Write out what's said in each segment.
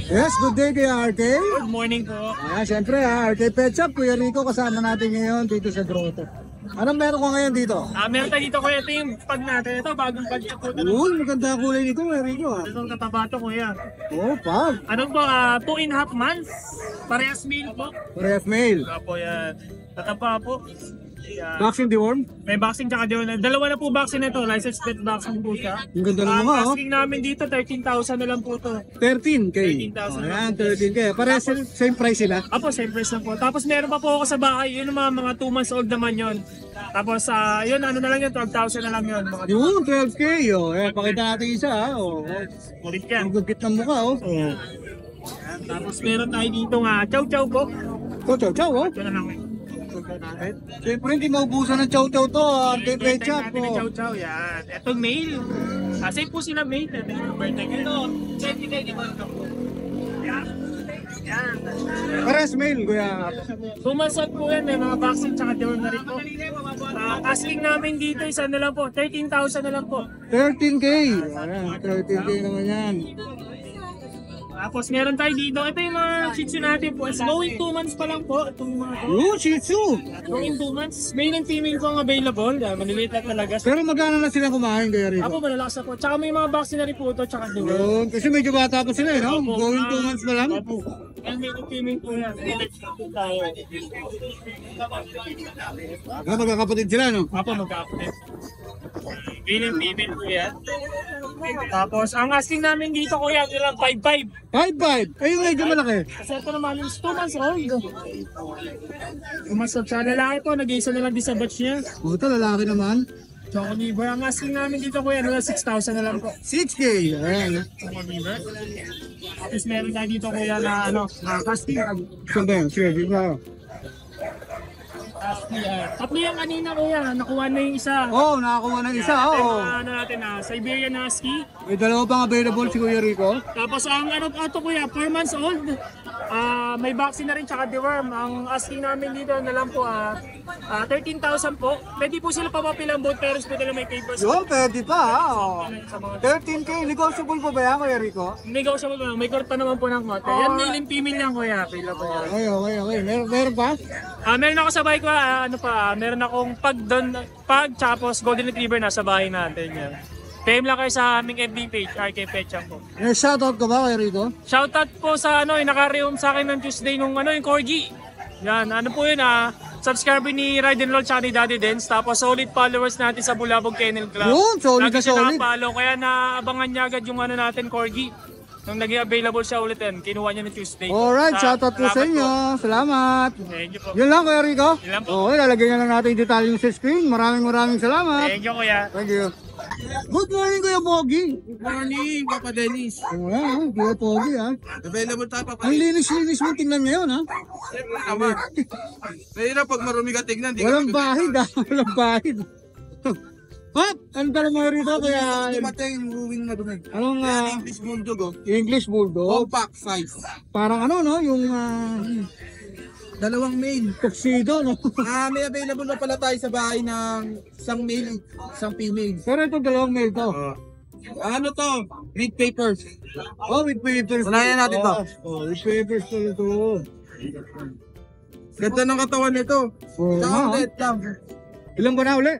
Yes, good day kay RK. Good morning po. Siyempre RK Pet Shop, Kuya Rico kasama natin ngayon dito sa Grotto. Anong meron ko ngayon dito? Meron tayo dito kuya, ito yung pag natin. Ito, bagong pag po ito. Uy, maganda ang kulay nito, Kuya Rico. Itong kataba ito kuya. Oh, pag. Ano po, 2.5 months. Parehas meal po. Parehas male. Po yan. Tataba po. Yan. Vaccine deworm. May vaccine tsaka diyon. Dalawa na po vaccine na ito. License pet vaccine po siya. Ang ganda ng mga, oh. Asking namin dito, 13,000 na lang po ito. 13K. 13,000. Ayan, 13K. Parehas same price sila. Apo, same price na po. Tapos meron pa po ako sa bahay. Yun yung mga 2 months old naman yun. Tapos, yun, ano na lang yun, 12,000 na lang yun. Mga Yung 12K, oh. Pakita natin isa, ha. Oh. kulit yan. Ang gugit ng mukha, oh. Yan. Tapos meron tayo dito nga, chow-chow po. Oh, chow chow, oh. Ito na lang. Siyempre, hindi maubusan ng chow chow to, RK Pet Shop, natin ng oh. chow-chow, yan. Ito male. Same po sila male. Ito, 20 di ba ito? Yan. Yan. Parehas male, Kuya. Pumasok po yan, may mga vaccine tsaka deworm na rin po. Asking namin dito, isa na lang po, 13,000 na lang po. 13K. Ayan, 13K naman yan. Tapos meron tayo dito, ito yung mga shih tzu natin po. It's going 2 months pa lang po. Itong mga Oh, Shih Tzu. going 2 months. Male and female po ang available. Maliliit na talaga. Pero magkano na sila kumain, Kuya Rico? Ako malalakas na po. Tsaka may mga vaccine na rin po ito, tsaka deworm. Yun, kasi medyo bata pa sila, eh, no? Going 2 months pa lang. Opo. And male and female po yan. Tayo. Magkakapatid sila, no? Apo, magkakapalit. Male and female po yan. Tapos, ang asking namin dito kuya, nilang 5-5. 5-5. Ayun, medyo malaki. Kasi ito naman yung 2 months old. 2 months old. Sa lalaki po, nag-iisa na lang din sa batch niya. Puta, lalaki naman. Choco liver. Ang asking namin dito kuya, 6,000 na lang po. 6K. Ayan. Choco liver. Tapos meron tayo dito kuya na casting. Saan ba yun? Sige, sige ba? Tatlo yung kanina kuya, nakuha na yung isa. Oh, nakakuha ng isa, oh. Ano natin Siberian Husky. May dalawa pang available si Kuya Rico. Tapos ang ato kuya, 4 months old. May vaccine na rin tsaka deworm. Ang asking namin dito na lang po 13,000 po. Pwede po sila papapilang both parents pwede na may papers. Yun, pwede pa, ha? Oh. Sa mga 13K. Negotiable pa ba yan, Kuya Rico? negotiable pa. May court pa naman po ng konti. Yan male and female lang kuya. Available. Okay. Meron pa? Meron ako sa bahay ko, meron akong pag tapos golden retriever nasa bahay natin yan. PM lang kayo sa aming FB page, RK Pet Shop po. May shoutout ka ba, Kuya Rico? Shoutout po sa naka-reom sa akin ng Tuesday nung yung Corgi. Yan, ano po yun subscriber ni Ride and Roll tsaka ni Daddy Dance. Tapos solid followers natin sa Bulabog Kennel Club. Yun, solid Lagi na siya solid. nakapalo, kaya naabangan niya agad yung natin Corgi. Nung naging available siya ulit kinuha niya ng Tuesday. Alright, shoutout po sa Salamat inyo. Salamat. Thank you po. Yun lang, Kuya Rico. Yun lang po. Okay, lalagyan na lang natin yung detalye sa screen. Maraming salamat. Thank you kuya. Thank you. Good morning, Kuya Pogi. Good morning, Papa Dennis. Wala, Kuya Pogi, ha. Available tayo, Papa. Ang linis-linis mo tingnan ngayon, ha. Siyempre naman. Mahirap pag marumi ka tignan. Di ka Walang bahid, ha. Walang bahid. Hop! Ano tala mo rito, Kuya? Dumating yung ruwing na dumi. Anong English Bulldog, oh. English Bulldog? Compact size. Parang ano, no? Yung Dalawang male. tuxedo, no? May available na pala tayo sa bahay ng isang male, isang female. Pero itong dalawang male to. Ano to? Read papers. Oh, with papers. Unahin natin to. Oh, with papers to ito. Ganda ng katawan nito. Oh, Tsaka ha? ulit lang. Ilan ba na uli?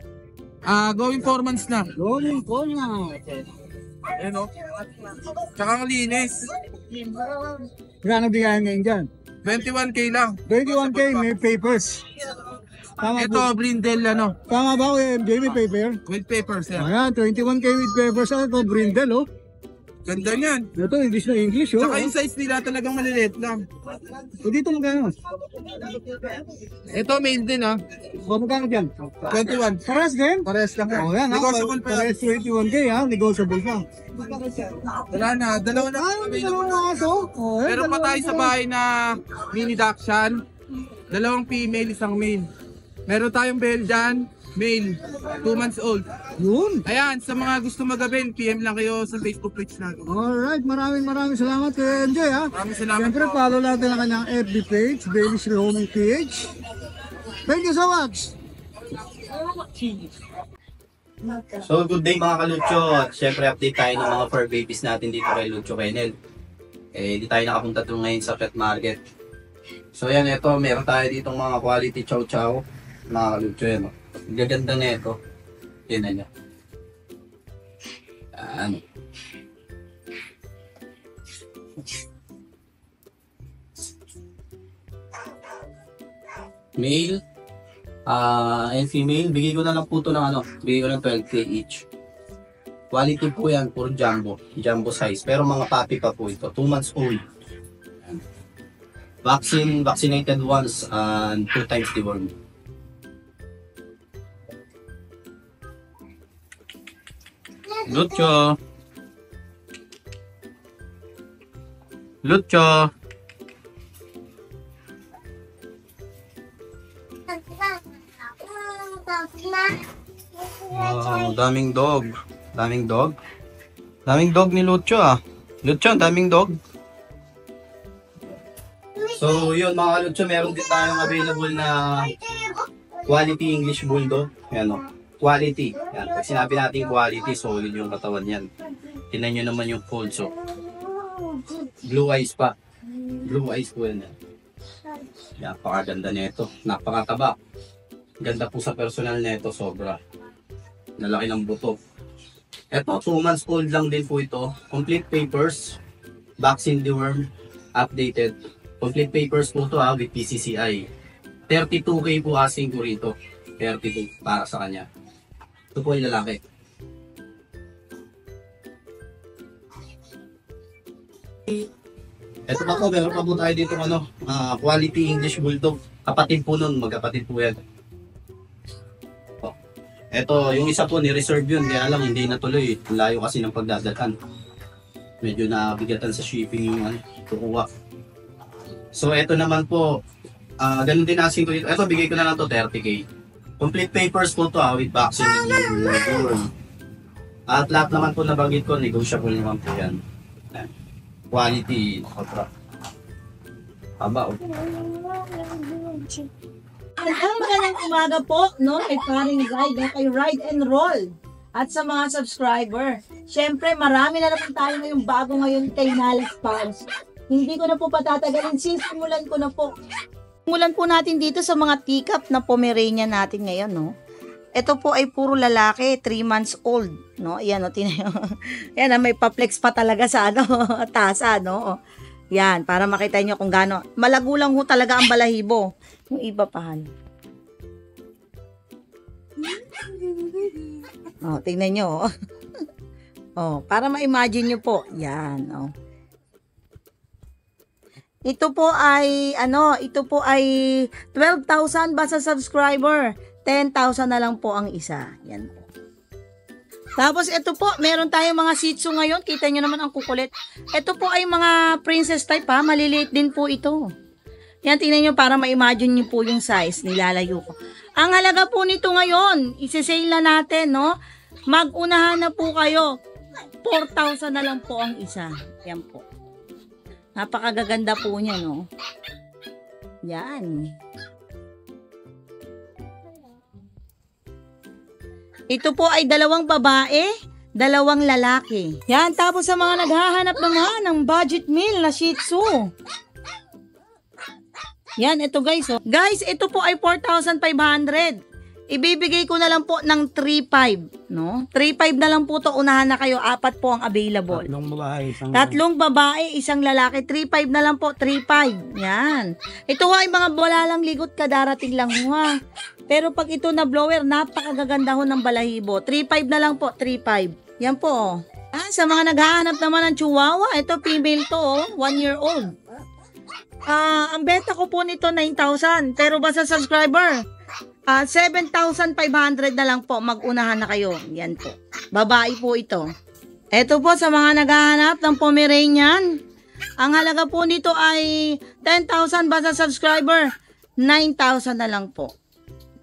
Going 4 months na. Rolling ko na. Ayan, oh. Tsaka ang linis. Kaya bigayan ngayon dyan? 21K lang. 21K, may papers. Tama Ito, po. Brindle, ano? Tama ba, Kuya MJ, may paper? With papers, yan. Ayan, 21K with papers. Ito, Brindle, oh. Ganda niyan. Ito, English na English, oh. Tsaka yung size nila talagang maliliit lang. O, dito magkano? Ito male din ah. O, magkano dyan? 21. Pares din? Pares lang. O, yan, ha? Negotiable pa yan. Pares 21K, ha? Negotiable pa. Wala na. Dalawa na. May dalawang aso. O, yan, Meron pa dalawang tayo sa aso. bahay na mini dachshund. Dalawang female, isang male. Meron tayong Belgian, male. 2 months old. Yun. Ayan, sa mga gusto magabin, PM lang kayo sa Facebook page natin. Alright, maraming salamat kay MJ, ha? Maraming salamat Siyempre, po. follow natin ang kanyang FB page, Bailey's Rehoming PH. Thank you so much. So good day mga kalucho at syempre update tayo ng mga fur babies natin dito kay Lucho Kennel. Eh, di tayo nakapunta doon ngayon sa pet market. So yan, ito, meron tayo ditong mga quality chow chow. Mga kalutso yan. Oh. Ang gaganda na ito. Yan na niya. Yan. Male and female, bigay ko na lang po ito ng bigay ko ng 12K each. Quality po yan, puro jumbo size. Pero mga puppy pa po ito, 2 months old. Ayan. Vaccinated once and 2 times dewormed. Lucho. Wow, daming dog. Daming dog ni Lucho ah. Lucho, daming dog. So yun mga Lucho, meron din tayong available na quality English Bulldog. Ayan o. Quality. Yan. Pag sinabi natin quality, solid yung katawan yan. Tingnan nyo naman yung folds. So. Blue eyes pa. Blue eyes po yan. Napakaganda nito. Napakataba. Ganda po sa personal nito, sobra. Nalaki ng buto. Ito, 2 months old lang din po ito. Complete papers. Vaccine deworm. Updated. Complete papers po ito with PCCI. 32K po asking ko rito. 32 para sa kanya. Ito po yung lalaki. Ito pa po, meron pa po tayo dito quality English Bulldog. Kapatid po nun, magkapatid po yan. Ito, yung isa po ni-reserve yun, kaya lang hindi natuloy. Layo kasi ng pagdadalhan. Medyo nabigatan sa shipping yung kukuha. So, ito naman po, ganun din asking ko dito. Ito, bigay ko na lang to 30K. Complete papers po to with vaccine. At lahat naman po nabanggit ko, negotiable naman po yan. Quality, kontra. Haba, Magandang umaga po, no? Kay Paring Ride, kay Ride and Roll. At sa mga subscriber. Siyempre, marami na naman tayo ngayong bago ngayon kay Nalex Pounds. Hindi ko na po patatagalin. Simulan ko na po. Simulan po natin dito sa mga teacup na Pomeranian natin ngayon, no? Ito po ay puro lalaki, 3 months old, no? Ayan, no? Ayan, may pa-flex pa talaga sa tasa, no? Yan, para makita nyo kung gaano. Malago lang ho talaga ang balahibo. Yung iba pa. Oh, tingnan nyo. Oh, para ma-imagine nyo po. Yan, oh. Ito po ay 12,000 ba sa subscriber? 10,000 na lang po ang isa. Yan po. Tapos ito po, meron tayong mga Shih Tzu ngayon. Kita nyo naman ang kukulit. Ito po ay mga princess type ha. Maliliit din po ito. Yan, tingnan nyo para ma-imagine nyo po yung size. Nilalayo ko. Ang halaga po nito ngayon, isi-sale na natin, no? Mag-unahan na po kayo. 4,000 na lang po ang isa. Yan po. Napakagaganda po niya, no? Yan. Ito po ay 2 babae, 2 lalaki. Yan, tapos sa mga naghahanap naman ng budget meal na Shih Tzu. Yan, ito guys. Oh. Guys, ito po ay 4,500. Ibibigay ko na lang po ng 3,500. No? 3,500 na lang po to. Unahan na kayo. 4 po ang available. 3 babae, 1 lalaki. 3,500 na lang po. 3,500. Yan. Ito ay mga bulalang ligot kadarating lang ho ha. Pero pag ito na blower, napakagaganda ho ng balahibo. 3,500 na lang po. 3,500. Yan po. Oh. Sa mga naghahanap naman ng chihuahua, ito female to. 1 year old. Ang benta ko po nito 9,000. Pero ba sa subscriber? 7,500 na lang po. Mag-unahan na kayo. Yan po. Babae po ito. Ito po sa mga naghahanap ng Pomeranian. Ang halaga po nito ay 10,000 ba sa subscriber? 9,000 na lang po.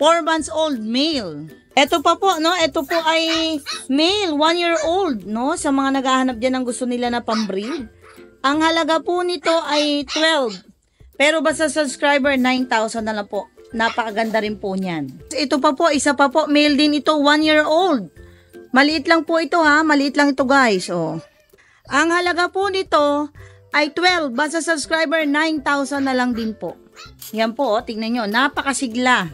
4 months old male. Ito pa po, no? Ito po ay male, 1 year old, no? Sa mga naghahanap dyan ng gusto nila na pambreed. Ang halaga po nito ay 12. Pero basta subscriber, 9,000 na lang po. Napakaganda rin po niyan. Ito pa po, isa pa po, male din ito, 1 year old. Maliit lang po ito ha, maliit lang ito guys, oh. Ang halaga po nito ay 12. Basta subscriber, 9,000 na lang din po. Yan po, tingnan nyo. Napakasigla.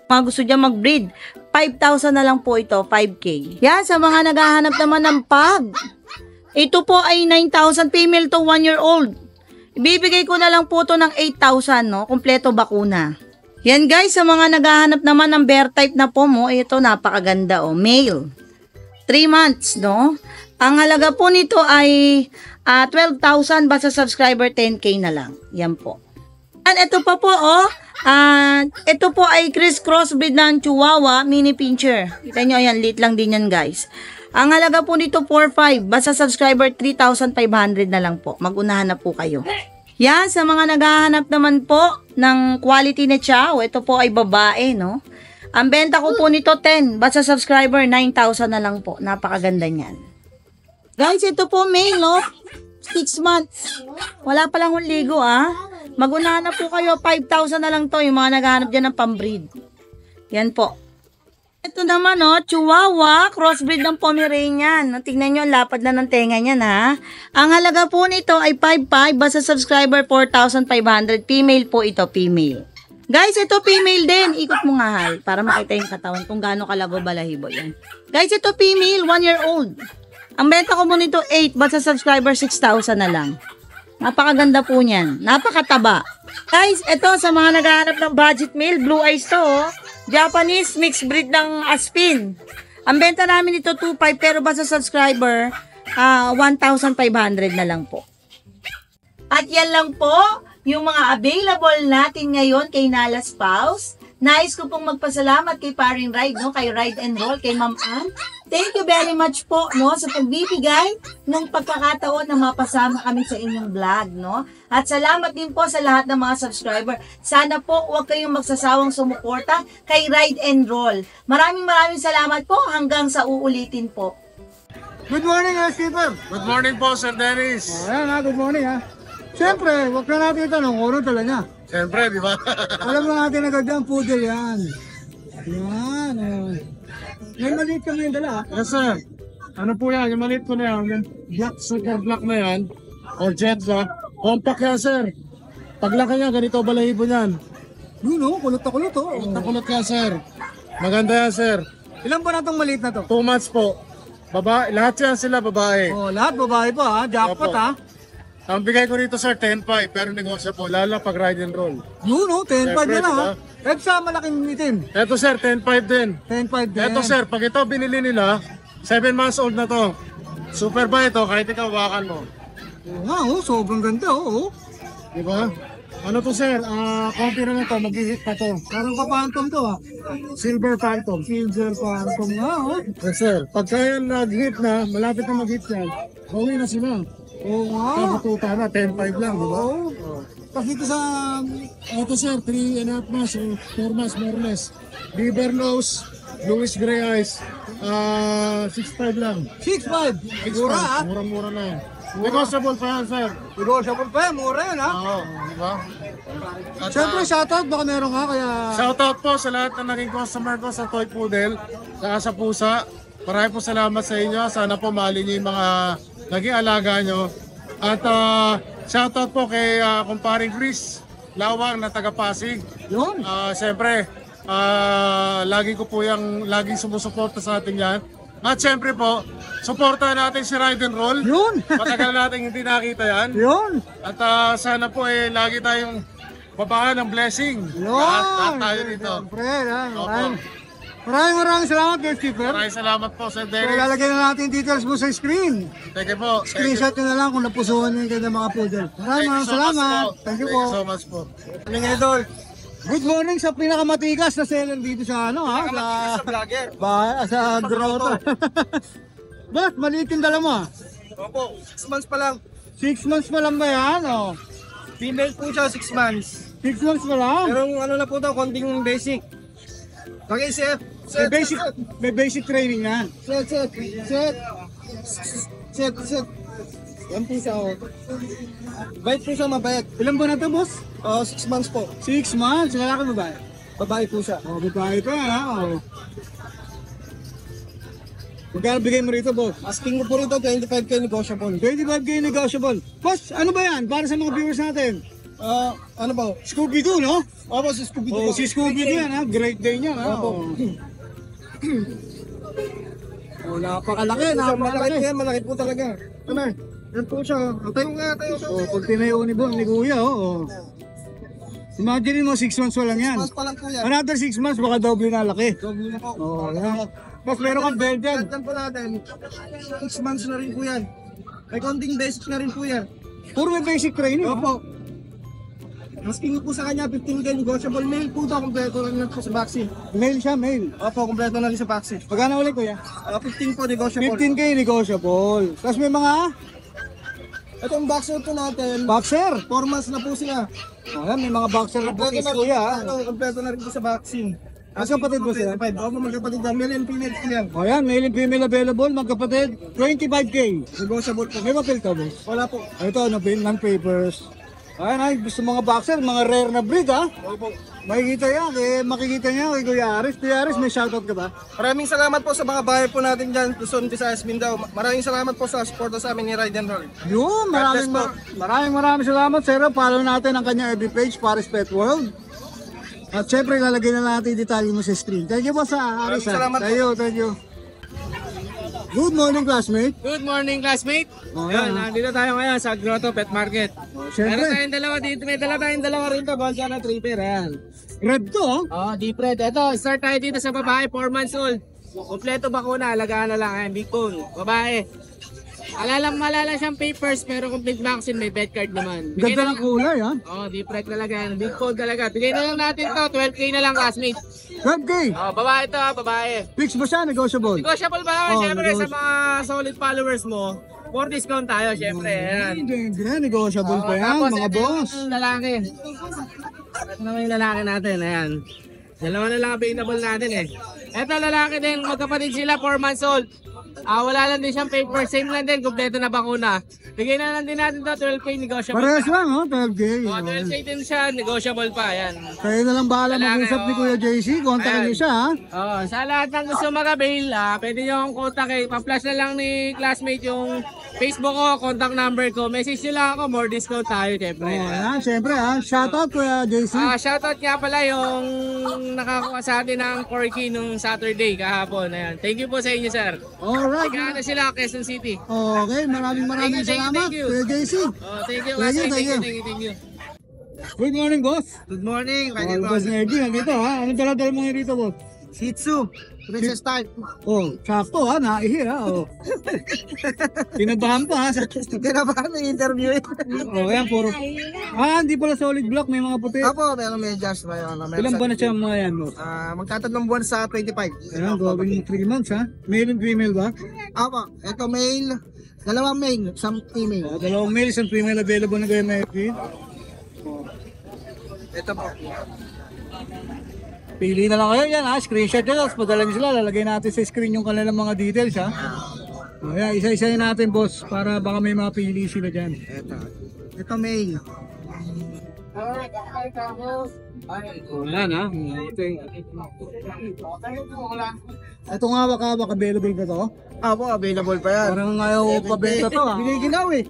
Mga gusto dyan mag-breed, 5,000 na lang po ito, 5K. Yan, sa mga naghahanap naman ng pug. Ito po ay 9,000, female to 1 year old. Ibibigay ko na lang po to ng 8,000, no? Kompleto bakuna. Yan guys, sa mga naghahanap naman ng bear type na po mo, ito napakaganda, oh, male. 3 months, no? Ang halaga po nito ay 12,000, basta subscriber 10K na lang. Yan po. And ito pa po, oh. Ito po ay crossbreed ng Chihuahua mini pincher. Kita nyo, yan, lit lang din yan guys. Ang halaga po nito 4,500, basta subscriber 3,500 na lang po. Magunahan na po kayo. Yan, sa mga naghahanap naman po ng quality na chow, ito po ay babae, no? Ang benta ko po nito 10, basta subscriber 9,000 na lang po. Napakaganda niyan. Guys, ito po male, no? 6 months. Wala pa lang ligo, Magunahan na po kayo, 5,000 na lang to, yung mga naghahanap dyan ng pambreed. Yan po. Ito naman, Chihuahua, crossbreed ng Pomeranian. Tingnan nyo, lapad na ng tenga niyan, ha. Ang halaga po nito ay 5,500, basta subscriber 4,500. Female po ito, female. Guys, ito female din. Ikot mo nga, Hal, para makita yung katawan kung gaano kalago balahibo yan. Guys, ito female, 1 year old. Ang benta ko mo nito 8, basta subscriber 6,000 na lang. Napakaganda po niyan. Napakataba. Guys, ito sa mga naghahanap ng budget meal, blue eyes to, Japanese mixed breed ng Aspin. Ang benta namin ito 2,500, pero basta subscriber 1,500 na lang po. At yan lang po yung mga available natin ngayon kay Nala Spouse. Nais ko pong magpasalamat kay Paring Ride, no? Kay Ride and Roll, kay Ma'am Ann. Thank you very much po, no, sa pagbibigay ng pagkakataon na mapasama kami sa inyong vlog, no? At salamat din po sa lahat ng mga subscriber. Sana po huwag kayong magsasawang sumuporta kay Ride and Roll. Maraming salamat po, hanggang sa uulitin po. Good morning, Skipper. Good morning po, Sir Dennis. Ayan, good morning, Siyempre, huwag na natin itanong kung ano tala niya. Siyempre, di ba? Alam na natin agad yan, poodle yan. Yan, May maliit kami yung dala, Yes, sir. Ano po yan? Yung maliit ko na yan. Yung black, super black na yan. O jet black. Compact yan, sir. Paglaki niya, ganito balahibo niyan. Yun, kulot na kulot, Nakulot yan, sir. Maganda yan, sir. Ilan ba na itong maliit na to? 2 months po. Babae. Lahat yan sila babae. Lahat babae pa, Jackpot, Opo. Ang bigay ko rito, sir, 10.5. Pero negosyo po. Lalo pag ride and roll. Yun, 10.5 Siyempre, na, diba? Sa malaking itim, Eto, sir, 10.5 din. 10.5 din. Eto, sir, pag ito binili nila, 7 months old na to. Super ba ito? Kahit ikaw wakan mo. Oo nga, sobrang ganda, Di ba? Ano to, sir? Konti na to, mag-hit pa to. Parang pa-phantom to, Silver Phantom. Silver phantom nga, Yes, sir. Pagka yan nag-hit na, malapit na mag-hit yan, bawi na sila. Oo nga. Kabututa na, 10.5 lang, di ba? Pag ito sa... Ito, sir, 3.5 months or 4 months more or less. Beaver nose, Louis Gray eyes, 6.5 lang. 6.5. Mura, Mura-mura na yan. Negotiable pa yan, sir. Negotiable pa yan, mura yan, Oo, di ba? At, Siyempre, shoutout, baka meron ka, kaya... shoutout po sa lahat na naging customer ko sa Toy Poodle, saka sa Pusa. Maraming po salamat sa inyo. Sana po mahalin niyo yung mga naging alaga nyo. At shoutout po kay kumparing Chris Lawang na taga Pasig. Yun. Siyempre, lagi ko po yung laging sumusuporta sa atin yan. At siyempre po, suportahan natin si Ride and Roll. Yun. Matagal natin hindi nakita yan. Yun. At sana po lagi tayong babaan ng blessing. Yun. Lahat tayo dito. Siyempre, Opo. maraming salamat, Guest Keeper. Maraming salamat po, Sir So, Dennis. lalagyan na natin yung details mo sa screen. Thank you po. Screenshot nyo na lang kung napusuhan nyo yung ganda mga poodle. Maraming salamat. Thank you po. so much po. Morning, Idol. Good morning sa pinakamatigas na seller dito sa sa vlogger. sa grotto. Ba't maliit yung dala mo? Opo, 6 months pa lang. 6 months pa lang ba yan? Female po siya, 6 months. 6 months pa lang? Pero na po daw, konting basic. Okay, chef. May basic training na. Set. Yan po siya, Bait po siya, mabait. Ilan ba na to, boss? 6 months po. 6 months. Lalaki ba? Babae po siya. Babae pa, Magkano bigay mo rito, boss? Asking ko po rito, 25k negotiable. 25k negotiable. Boss, ano ba yan? Para sa mga viewers natin. Ano ba? Scooby-Doo, no? Opo, si Scooby-Doo. Oh, si Scooby-Doo yan, ha? Great day niya, ha? Opo. Oh, napakalaki, Malaki po napakalaki. yan, malaki po talaga. Ano? Yan po siya. Tayo nga, tayo siya. Oh, pag tinayo ni Kuya, oh. Imagine mo, 6 months pa lang yan. Mas pa lang po yan. Another 6 months, baka doble na laki. Doble na po. Oh, yan. Boss, meron kang Belgian. Yan po natin. 6 months na rin po yan. May konting basic na rin po yan. Puro may basic training. Opo. Asking po sa kanya, 15k negotiable. Mail po ito, kompleto na rin po sa vaccine. Mail siya, mail. Opo, kompleto na rin sa vaccine. Magkano ulit, Kuya? 15 po negotiable. 15k negotiable. Tapos may mga Itong boxer po natin, boxer. 4 months na po sila. Ayan, may mga boxer na po Kompleto na Kuya, ha? kompleto na rin po sa vaccine. Mas kapatid mo sila? 25. Opo, magkapatid na. Male and female po yan. O yan, male and female available, magkapatid, 25k. Negotiable po. May papel ka, boss? Wala po. Ito, non-papers. Ayan, ay, gusto mga boxer, mga rare na breed, ha? Opo. Makikita yan, makikita niya kay Kuya Aris. Kuya Aris, may shoutout ka ba? Maraming salamat po sa mga bahay po natin dyan, Luzon, Visayas, Mindanao. Maraming salamat po sa suporta sa amin ni Ride and Roll. Yun, maraming salamat, sir. Follow natin ang kanyang FB page, Paris Pet World. At syempre, lalagay na natin yung detalye mo sa screen. Thank you po sa Aris, ha? Salamat po. Thank you. Good morning, classmate. Good morning, classmate. Oh, Yan, yan, ha? nandito tayo ngayon sa Grotto Pet Market. Meron Syempre, tayong dalawa dito. May dala tayong dalawa rito. Bolsa na 3 pair. Ayan. red to, oh. Oh, deep red. Ito, start tayo dito sa babae, 4 months old. Kompleto bakuna, alagaan na lang. Ayan, big bone. Babae. Malala siyang papers, pero complete vaccine, may vet card naman. Bigay Ganda na ng kulay, ha? Oh, deep red talaga yan. Big bone talaga. Bigay na lang natin to. 12k na lang, classmate. 12k. Oh, babae to, babae. Fix mo siya, negotiable. Negotiable ba? Oh, Siyempre, sa negotiable. mga solid followers mo, more discount tayo, siyempre. Ayan. Negotiable pa yan, Tapos, mga ito boss. yung lalaki. Ito naman yung lalaki natin, ayan. Dalawa na lang available natin eh. Ito lalaki din, magkapatid sila, 4 months old. Wala lang din siyang paper, same lang din, kompleto na bakuna. Bigay na lang din natin to, 12k negotiable Parehas pa. lang, oh, 12k. Oh, 12k din siya, negotiable pa, ayan. Kayo na lang bahala Lalaki, mag-usap ni oh. Kuya JC. Kontakin Ayan. niyo siya, ha? Oh, sa lahat ng gusto mag-avail, pwede nyo akong contact eh. Pa-flash na lang ni classmate yung Facebook ko, contact number ko. Message nila ako, more discount tayo, syempre. Oh, ayan, syempre, ha? Shoutout Kuya JC. Shoutout nga pala yung nakakuha sa atin ng Corky nung Saturday kahapon. Ayan. Thank you po sa inyo, sir. Alright. Nagkakana sila, Quezon City. Okay, maraming Thank you, salamat, thank you. Kuya JC. Oh, thank you, Thank you, classmate. thank you. Thank you. Good morning, boss. Good morning, Oh, boss Nerdy, nandito, ha? Anong dala-dala mo ngayon dito, boss? Shih Tzu, Princess type. Oh, sakto, ha? Naihi, ha? Oh. Kinabahan pa, ha? Kinabahan na interview eh. Oh, ayan, puro. Hindi pala solid block, may mga puti. Opo, meron may adjust ba yun? Ilan ba na siya mga yan, boss? Magtatatlong buwan sa 25. Ayan, going 3 months, ha? Male and female ba? Opo, ito male, dalawang male, isang female. Oh, dalawang male, isang female available na kayo na FB. Ito po. Pili na lang kayo yan, ha? Screenshot nyo, tapos padala nyo sila. Lalagay natin sa screen yung kanilang mga details, ha? Ayan, isa-isayin natin, boss, para baka may mapili sila dyan. Ito male. Ayan, ha? Ito nga, hawak available ba to? Opo, available pa yan. Parang ayaw pabenta to, ha? Giniginaw eh.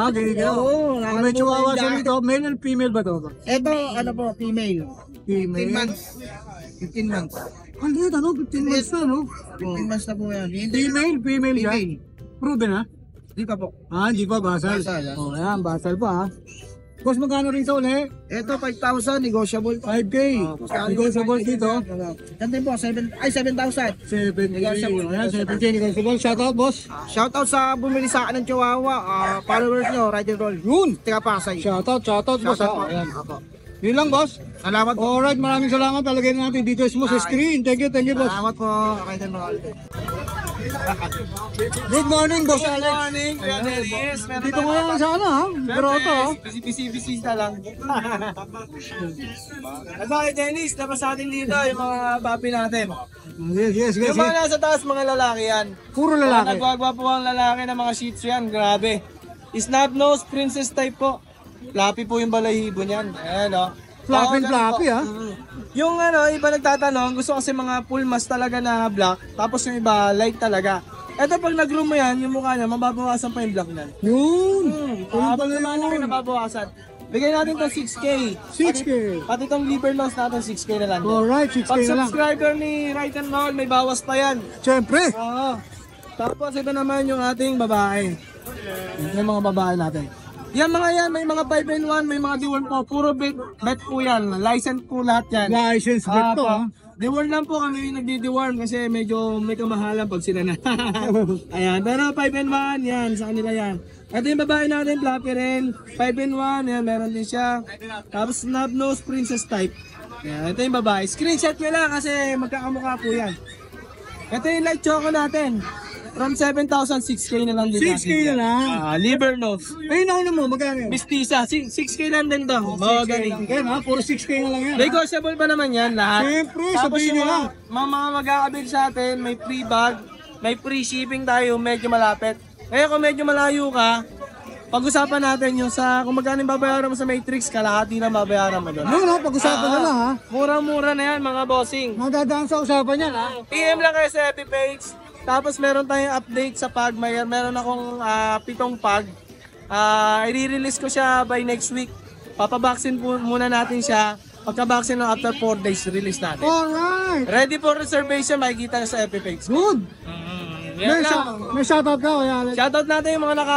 Ginigaw. Oo, Kung may chihuahua siya dito, male and female ba to? Ito, ano po, female. 15 Female. months. 15 months. Ang liit, ano? 15 months na, no? 15 months na po yan. Female siya? Female. Proven, ha? Di pa po. Hindi pa, basal. Basal, ha? Oh, ayan, basal pa, ha? Boss, magkano rin sa uli? Ito, 5,000, negotiable. 5K. Negotiable dito. Yan din po, 7,000. 7K. Ayan, 7K negotiable. Shoutout, boss. Shoutout sa bumili sa akin ng Chihuahua. Followers nyo, Ride and Roll. Yun. Tika Pasay. Shoutout, boss. Shoutout po. Ayan. Apo. Yun lang, boss. Salamat po. Alright, maraming salamat. Talagay natin details mo sa screen. Thank you, boss. Salamat po. Ride and Roll. Good morning, boss Alex. Good morning, Kuya Dennis. Dito ngayon sa ano, ha? Grotto, ha? Busy na lang. Bakit Dennis, labas sa atin dito yung mga papi natin. Yes. Yung mga nasa taas, mga lalaki yan. Puro Mga lalaki. nagwagwa po ang lalaki ng mga Shih Tzu yan, grabe. Snub nose, princess type po. Fluffy po yung balahibo niyan. Ayan o. Fluffy, ha? Yung ano, iba nagtatanong, gusto kasi mga full mask talaga na black, tapos yung iba light talaga. Ito pag nag-groom mo yan, yung mukha niya, mababawasan pa yung black niyan. Yun. Habang lumalaki, nababawasan. Bigay natin to 6K. 6K. Pati itong liver loss natin, 6K na lang. Alright, 6K Pag na lang. subscriber ni Right and Roll, may bawas pa yan. Siyempre. Oo. Tapos ito naman yung ating babae. Yung mga babae natin. Yan mga yan, may mga 5-in-1, may mga D1 po. Puro bet po yan. License po lahat yan. License bet to, ha? D1 lang po kami yung nagdi-deworm kasi medyo may kamahalan pag sila na. Ayan, pero 5-in-1, yan, sa kanila yan. Ito yung babae natin, fluffy rin. 5-in-1, yan, meron din siya. Tapos snub nose princess type. Yan, ito yung babae. Screenshot nyo lang kasi magkakamukha po yan. Ito yung light choco natin. From 7,000, 6K na lang din 6K na lang. Liver nose. Ayun na mo, magkano yun? Mistisa, 6K lang din to. Mahogany. Yan ha, puro 6K na lang yan. ha? Negotiable pa naman yan lahat. Siyempre, Tapos sabihin yung nyo lang. mga magkakabig sa atin, may free bag, may free shipping tayo, medyo malapit. Ngayon kung medyo malayo ka, pag-usapan natin yung sa kung magkano yung babayaran mo sa Matrix, kalahati lang babayaran mo doon. No, pag-usapan na lang ha. Murang-mura na yan mga bossing. Madadaan sa usapan yan ha. PM lang kayo sa FB page. Tapos meron tayong update sa pag. Meron akong 7 pag. I-release ko siya by next week. Papabaksin po muna natin siya. Pagka-vaccine ng after 4 days, release natin. Alright. Ready for reservation, makikita na sa FB page. Good. Yan lang. May shoutout ka, kaya. Shoutout natin yung mga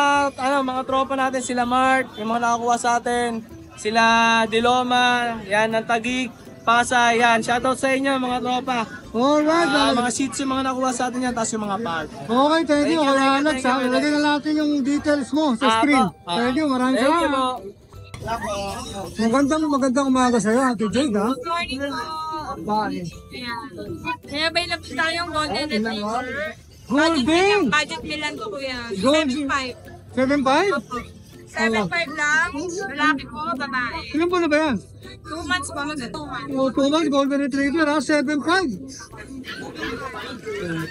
mga tropa natin, sila Mark, yung mga nakakuha sa atin, sila Diloma, yan, ng Taguig, Pasay, yan. Shoutout sa inyo mga tropa. Alright. Mga sheets yung mga nakuha sa atin yan, tapos yung mga pag. Okay, thank you. Kaya Alex, thank you, ha. Ilagay na natin yung details mo sa screen. Thank you, maraming Thank you salamat. po. Magandang umaga sa'yo, Ate Jade, ha? Good morning po. Ayan. May available tayong golden retriever. Golden! Budget Milan po kuya. Golden. 7.5. 7.5? 7.5 lang. Lalaki po, babae. Ilan po na ba yan? 2 months po, magsa 2 months. O, 2 months, Golden Retriever, ha? 7.5.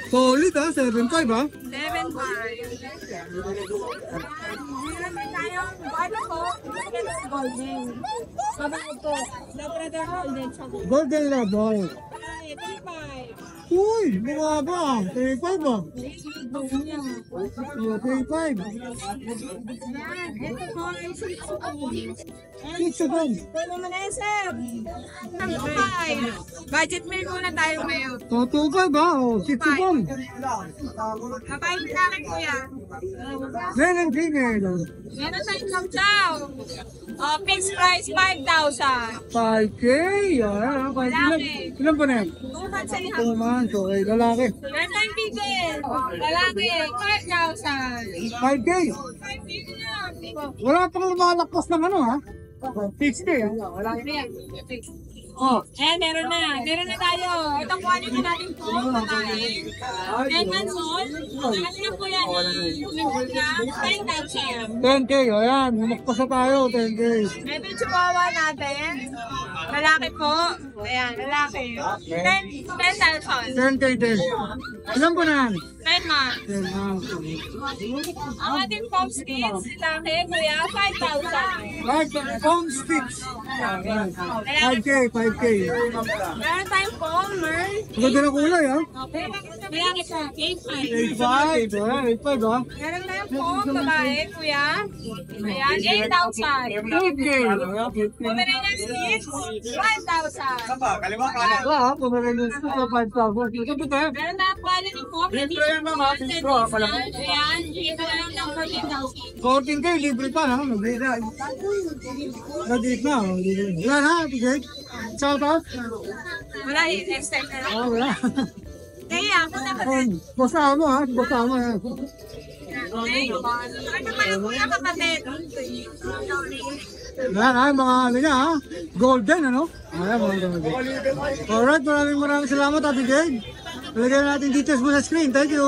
Solid, ha? 7.5, ha? 7.5. Meron din tayong, ano po, golden. Babae po. Labrador golden. Golden Labrador. Babae, 3.5. Uy, bumaba. 3.5, ha? 3.5. Yan, ito po ay 6 po. 6 seconds. Pwede mo na yan, sir. 2.5. Budget meal muna tayo ngayon. O, 2.5, ha? O, 6 seconds. Babae sa akin, kuya. Men and female. Meron tayong chow chow. Fixed price, 5,000. 5K. Ayan, ha? 5K. Ilan po na yan? 2 months and a 2 half. months. Okay, lalaki. Meron tayong bigel. Lalaki, 5,000. 5K. 5,000 lang. Wala pang lumalakpas ng ano, ha? 6K, ha? Oh, Meron na. Meron na tayo. Itong quality natin po. 10 months old. Ano na po yan? 10,000. 10K. Ayan, humakpas na tayo. 10K. Ito yung chihuahua natin. Lalaki po. Ayan, lalaki. 10,000. 10K din. Ilan po na yan? 10 months. 10 months. Ang ating pump skins, lalaki, kuya, 5,000. Right, phone sticks. 5K, 5K. Meron tayong Palmer. Ganda na kulay, ha? Okay. Lalaki po, 8,500. 8.5. Ayan, 8.5, ha? Meron tayong pump, babae, kuya. Ayan, 8,000. 8K. Pomeranian Spitz, 5,000. Wala, ha? Pumarin sa 5,000. Ito tayo. Meron tayong quality po, ayan, dito na lang ng 14,000. 14K, libre pa, ha? Nag-date na. Nag-date na, ha? Yan, ha? Tigay. Shout out. Wala, next time na lang. Ah, wala. Kaya, punta ka din. Basta mo, ha? Basta mo, ha? Thank you. Ano pa yung kuya kapatid? Yan, ha? Mga ano niya, ha? Golden, ano? Ayan, mga golden. Alright, maraming salamat, Ate Jade. Lagyan natin details mo sa screen. Thank you.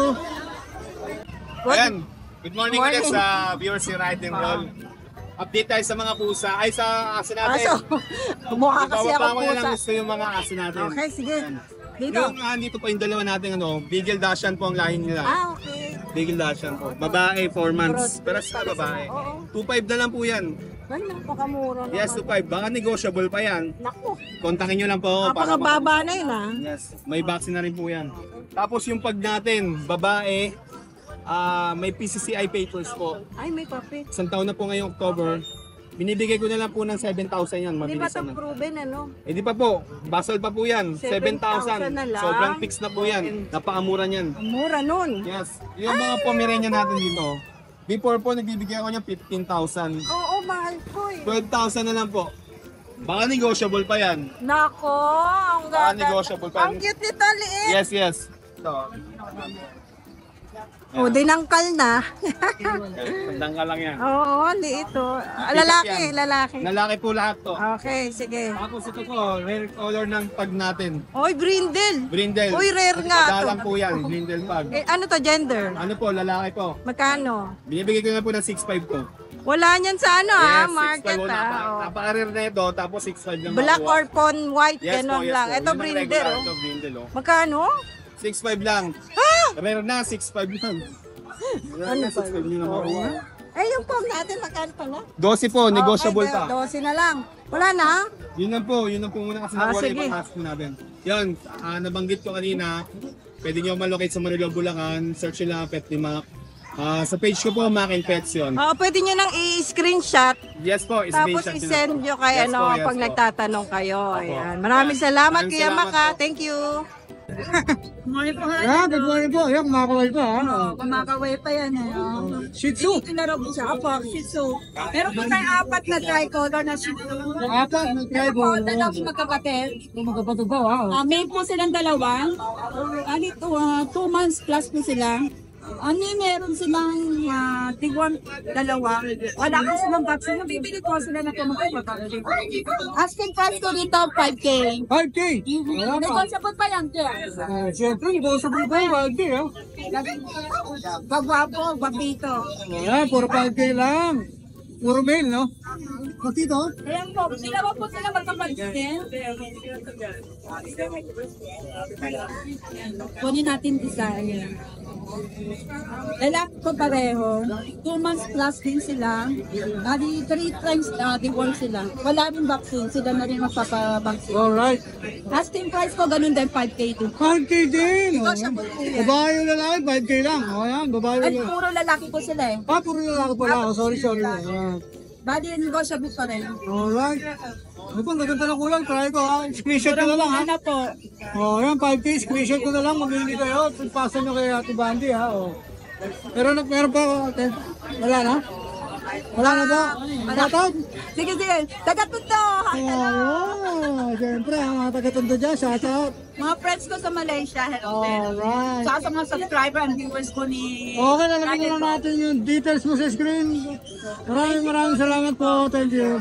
Ayan, good morning ulit sa viewers ni Ride and Roll. Update tayo sa mga pusa, ay sa aso natin. Mukha kasi ako Ipapapa ko na lang pusa. gusto yung mga aso natin. Okay, sige. Dito. Yung dito po yung dalawa natin, Beagle Dachshund po ang lahi nila. Okay. Beagle Dachshund po. Babae, 4 months. Pero sa babae. 2.5 na lang po yan. Ay, napakamura naman. Yes, 2.5. Baka negotiable pa yan. Naku, Kontakin nyo lang po ako para napakababa na yun, ha? Yes, may vaccine na rin po yan. Tapos yung pag natin, babae, may PCCI papers po. Ay, may papel. Isang taon na po ngayong October. Binibigay ko na lang po ng 7,000 yan. Hindi ba Mabilis ito naman. proven, ano? Eh di pa po, basal pa po yan. 7,000 na 7,000. lang? Sobrang fix na po yan. Napakamura niyan. Ang mura nun. Yes. Yung mga Pomeranian natin dito, before po nagbibigay ako niya 15,000. Oo, mahal ko eh. 12,000 na lang po. Baka negotiable pa yan. Nako, ang Baka ganda. negotiable pa Ang yan. cute nito, liit. Yes, yes. Ito. O, dinangkal na. Tandang ka lang yan. Oo, liit oh. Lalaki, lalaki. Lalaki po lahat to. Okay, sige. Tapos ito po, rare color ng pag natin. Oy, Brindle. Brindle. Uy, rare nga to. Padalang po yan, brindle pag. Eh, ano to, gender? Ano po, lalaki po. Magkano? Binibigay ko na po ng 6,500 to. Wala niyan sa ano market 6,500. Napaka-rare na ito, tapos 6,500 lang Black makuha. or pawn white, Yes po, ganon yes lang. po. Ito, Yun ang Brindle regular, oh. Ito, brindle oh. Magkano? 6,500 lang. Rare na, 6,500 lang. Rare na, 6,500 nyo na makuha. Eh, yung phone natin, magkano pala? 12 po, negotiable pa. 12 na lang. Wala na? Yun lang po muna kasi nakuha sige. ibang task po natin. Yun, nabanggit ko kanina, pwede nyo malocate sa Manila, Bulacan, search nyo lang Pet ni Mac. Sa page ko po, Mac and Pets yun. Oo, pwede nyo nang i-screenshot. Yes po, Tapos screenshot nyo i-send na po. nyo kay Yes ano po, yes pag po. nagtatanong kayo. Opo. Ayan. Maraming salamat, Maraming Kuya salamat Maka. po. Thank you. Yeah, good morning po. Yan, kumakaway pa. Kumakaway pa yan eh. Shih Tzu. Ito na raw po siya. Apo, Shih Tzu. Meron po tayong apat na tricolor na Shih Tzu. Apat, nag-try Po, dalawa po magkapatid. Magkapatid ba? Wow. May po silang dalawa. Ano ito, 2 months plus po sila. Meron silang tigwang dalawa. Wala ka silang vaccine. Bibili ko sila na pumunta. Asking price ko dito, 5K. 5K. Negotiable pa yan, kaya. Siyempre, negotiable pa yung 5K. Bagwapo, bagito. Ayan, puro 5K lang. Puro male, no? Pati ito? Ayan po, dalawa po sila magkapatid. Kunin natin isa. Ayan. Lalaki ko pareho. 2 months plus din sila. Bali, 3 times divorce sila. Wala rin vaccine. Sila na rin magpapabaksin. Alright. Asking price ko, ganun din 5K din. 5K din. Negotiable po yan. Babae yung lalaki, 5K lang. O yan, babae At yung lalaki. puro lalaki po sila eh. Puro lalaki pala. Oh, sorry. Ayan. Bali, negotiable pa rin. Alright. Ano po, naganda na kulang. Try ko ha. Screenshot ko na lang ha. Ano po? O yan, 5K. Screenshot ko na lang. Mamili kayo. Pasa nyo kay Ate Bandy ha. O. Meron pa. Wala na? Wala na ba? Shoutout? Sige. Taga-tundo. Siyempre, ang mga taga-tondo dyan. Shoutout. Mga friends ko sa Malaysia. Hello there. Alright. Saka sa mga subscriber and viewers ko ni... Okay, lalagyan na natin yung details mo sa screen. Maraming salamat po. Thank you.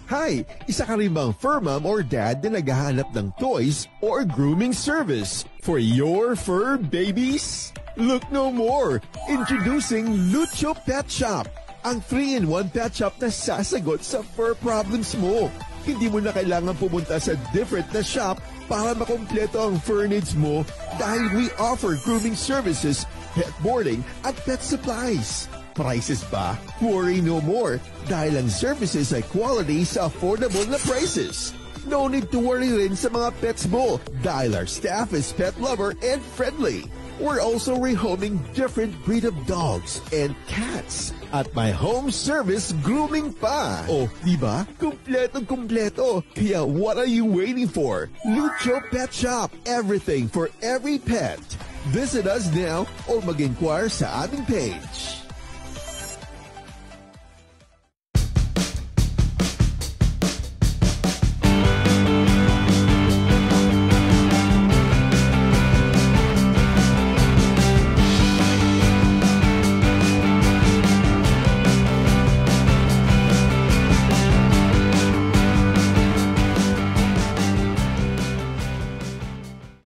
Hi! Isa ka rin bang fur mom or dad na naghahanap ng toys or grooming service for your fur babies? Look no more! Introducing Lucho Pet Shop, ang 3-in-1 pet shop na sasagot sa fur problems mo. Hindi mo na kailangan pumunta sa different na shop para makompleto ang fur needs mo dahil we offer grooming services, pet boarding at pet supplies. Prices ba? Worry no more dahil ang services ay quality sa affordable na prices. No need to worry rin sa mga pets mo dahil our staff is pet lover and friendly. We're also rehoming different breed of dogs and cats at my home service grooming pa. Oh, diba? Kumpletong-kumpleto. Kaya what are you waiting for? Lucho Pet Shop. Everything for every pet. Visit us now or mag-inquire sa aming page.